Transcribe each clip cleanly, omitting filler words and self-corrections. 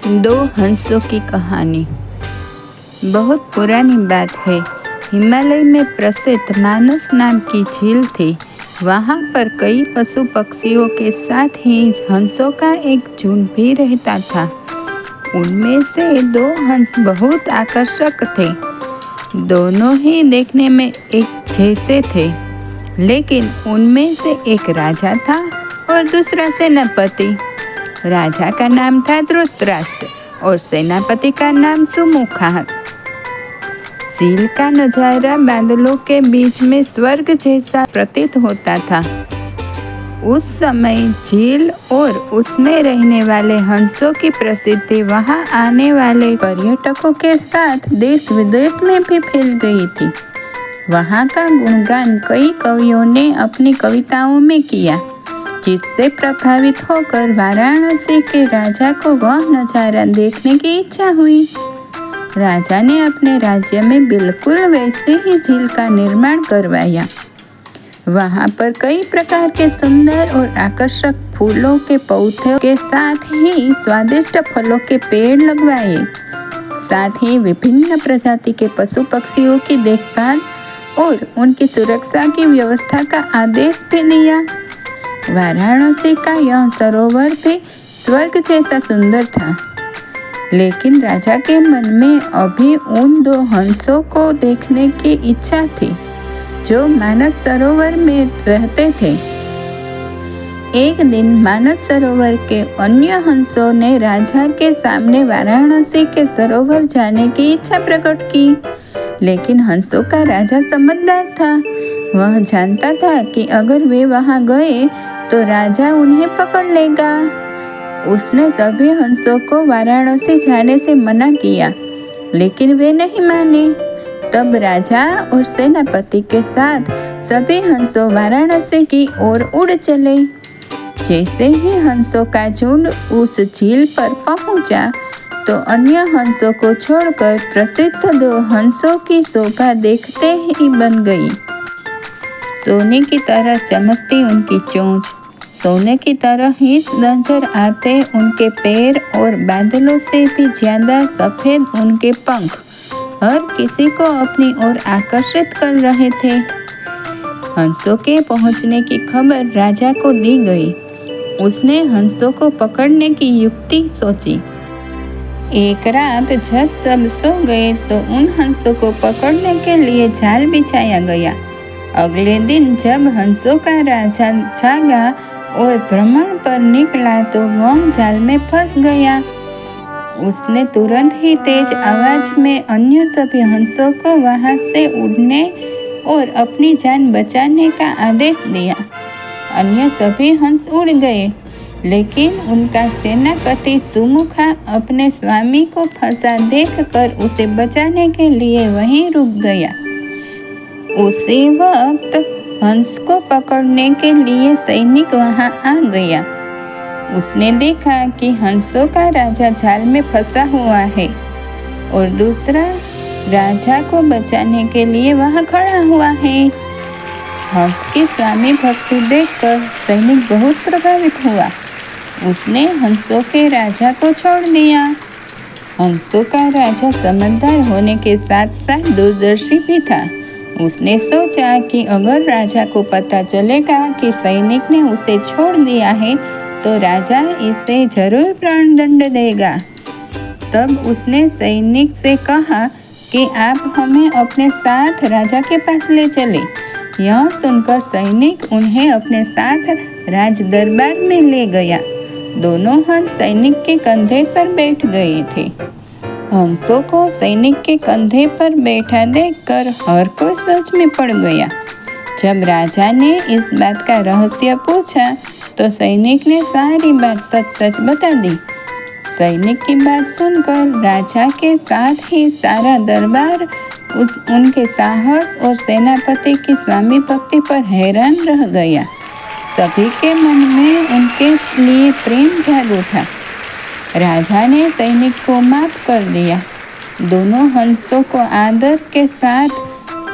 दो हंसों की कहानी। बहुत पुरानी बात है। हिमालय में प्रसिद्ध मानस नाम की झील थी। वहाँ पर कई पशु पक्षियों के साथ ही हंसों का एक झुंड भी रहता था। उनमें से दो हंस बहुत आकर्षक थे। दोनों ही देखने में एक जैसे थे, लेकिन उनमें से एक राजा था और दूसरा सेनापति। राजा का नाम था धृतराष्ट्र और सेनापति का नाम सुमुखा। झील का नजारा बादलों के बीच में स्वर्ग जैसा प्रतीत होता था। उस समय झील और उसमें रहने वाले हंसों की प्रसिद्धि वहां आने वाले पर्यटकों के साथ देश विदेश में भी फैल गई थी। वहां का गुणगान कई कवियों ने अपनी कविताओं में किया, जिससे प्रभावित होकर वाराणसी के राजा को वह नजारा देखने की इच्छा हुई। राजा ने अपने राज्य में बिल्कुल वैसे ही झील का निर्माण करवाया। वहां पर कई प्रकार के सुंदर और आकर्षक फूलों के पौधों के साथ ही स्वादिष्ट फलों के पेड़ लगवाए। साथ ही विभिन्न प्रजाति के पशु पक्षियों की देखभाल और उनकी सुरक्षा की व्यवस्था का आदेश भी दिया। वाराणसी का यह सरोवर भी स्वर्ग जैसा सुंदर था, लेकिन राजा के मन में अभी उन दो हंसों को देखने की इच्छा थी जो मानस सरोवर में रहते थे। एक दिन मानस सरोवर के अन्य हंसों ने राजा के सामने वाराणसी के सरोवर जाने की इच्छा प्रकट की, लेकिन हंसों का राजा समझदार था। वह जानता था कि अगर वे वहां गए तो राजा उन्हें पकड़ लेगा। उसने सभी हंसों को वाराणसी जाने से मना किया, लेकिन वे नहीं माने। तब राजा और सेनापति के साथ सभी हंसों वाराणसी की ओर उड़ चले। जैसे ही हंसों का झुंड उस झील पर पहुंचा, तो अन्य हंसों को छोड़कर प्रसिद्ध दो हंसों की शोभा देखते ही बन गई। सोने की तरह चमकती उनकी चोंच, सोने की तरह ही नजर आते उनके पैर और बादलों से भी ज्यादा सफेद उनके पंख हर किसी को अपनी ओर आकर्षित कर रहे थे। हंसों के पहुंचने की खबर राजा को दी गई। उसने हंसों को पकड़ने की युक्ति सोची। एक रात जब सब सो गए तो उन हंसों को पकड़ने के लिए जाल बिछाया गया। अगले दिन जब हंसों का राजा जागा और भ्रमण पर निकला तो वह जाल में फंस गया। उसने तुरंत ही तेज आवाज में अन्य सभी हंसों को वहां से उड़ने और अपनी जान बचाने का आदेश दिया। अन्य सभी हंस उड़ गए, लेकिन उनका सेनापति सुमुखा अपने स्वामी को फंसा देखकर उसे बचाने के लिए वहीं रुक गया। उसी वक्त हंस को पकड़ने के लिए सैनिक वहां आ गया। उसने देखा कि हंसों का राजा जाल में फंसा हुआ है और दूसरा राजा को बचाने के लिए वहां खड़ा हुआ है। हंस की स्वामी भक्ति देखकर सैनिक बहुत प्रभावित हुआ। उसने हंसों के राजा को छोड़ दिया। हंसों का राजा समझदार होने के साथ साथ दूरदर्शी भी था। उसने सोचा कि अगर राजा को पता चलेगा कि सैनिक ने उसे छोड़ दिया है तो राजा इसे जरूर प्राणदंड देगा। तब उसने सैनिक से कहा कि आप हमें अपने साथ राजा के पास ले चले। यह सुनकर सैनिक उन्हें अपने साथ राज दरबार में ले गया। दोनों हंस सैनिक के कंधे पर बैठ गए थे। हंसों को सैनिक के कंधे पर बैठा देखकर हर कोई सोच में पड़ गया। जब राजा ने इस बात का रहस्य पूछा तो सैनिक ने सारी बात सच सच बता दी। सैनिक की बात सुनकर राजा के साथ ही सारा दरबार उनके साहस और सेनापति की स्वामी भक्ति पर हैरान रह गया। सभी के मन में उनके लिए प्रेम जाग उठा। राजा ने सैनिक को माफ कर दिया। दोनों हंसों को आदर के साथ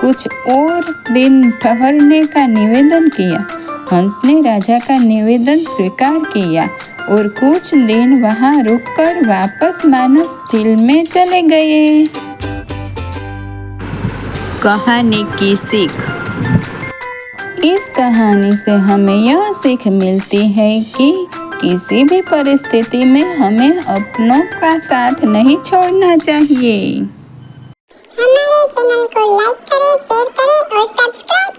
कुछ और दिन ठहरने का निवेदन किया हंस ने राजा का निवेदन स्वीकार किया और कुछ दिन वहां रुककर वापस मानस झील में चले गए। कहानी की सीख। इस कहानी से हमें यह सीख मिलती है कि किसी भी परिस्थिति में हमें अपनों का साथ नहीं छोड़ना चाहिए। हमारे चैनल को लाइक करें, शेयर करें और सब्सक्राइब